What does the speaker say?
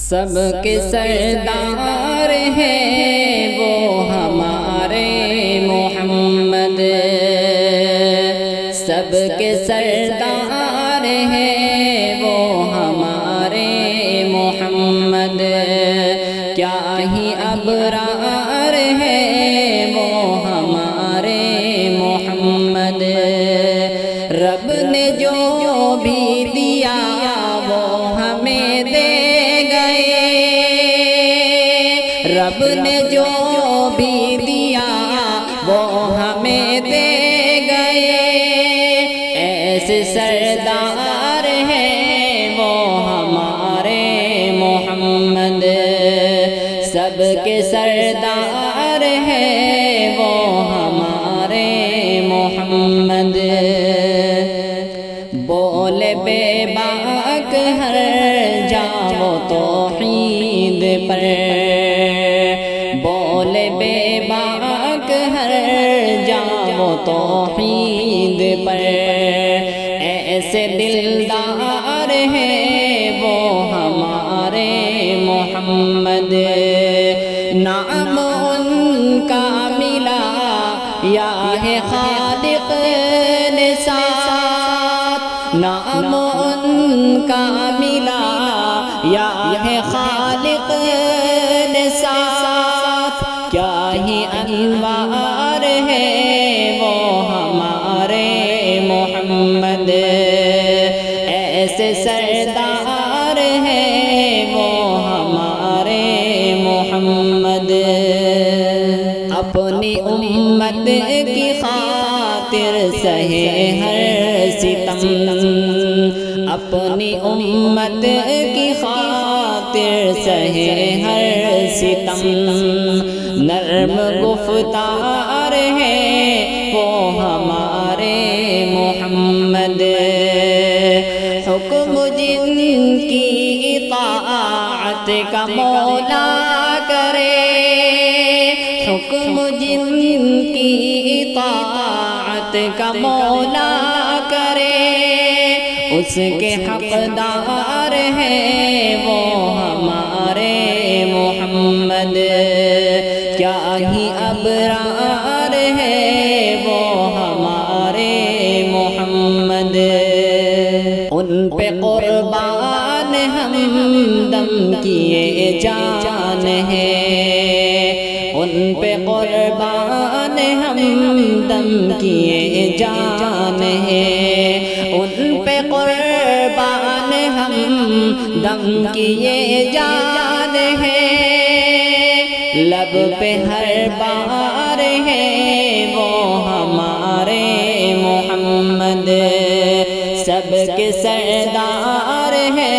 سب کے سردار ہیں وہ ہمارے محمد، سب کے سردار ہیں وہ ہمارے محمد، کیا ہی ابرار ہیں وہ ہمارے محمد، رب نے جو بھی دیا وہ ہمیں دے گئے، رب نے جو بھی دیا وہ ہمیں دے گئے، ایسے سردار ہیں وہ ہمارے محمد، سب کے سردار ہیں وہ ہمارے محمد، بولے بے باک ہر جاؤ توحید پر، بولے بے باک ہر جاؤ توحید پر، ایسے دلدار ہیں وہ ہمارے محمد، نام ان کا ملا یا ہے خالق نے ساتھ، نام ان کا ملا یا ہے خالق نے ساتھ، کیا ہی انوار ہے وہ ہمارے محمد، ایسے سردار ہیں وہ ہمارے محمد، اپنی امت کی خاطر سہے ہر ستم، اپنی امت کی خاطر سہے ہر ستم، نرم گفتار ہے وہ ہمارے محمد، حکم جن کی اطاعت کا مولا کرے، حکم جن کی اطاعت کا مولا کرے، اس کے حقدار ہیں وہ ہمارے محمد، کیا ہی ابرار ہے وہ ہمارے محمد، ان پہ قربان ہم دم کیے جان ہیں، ان پہ قربان ہم دم کیے جان ہیں، ان پہ قربان ہم دم کیے جان ہیں، لب پہ ہر بار ہے وہ ہمارے محمد، سب کے سردار ہیں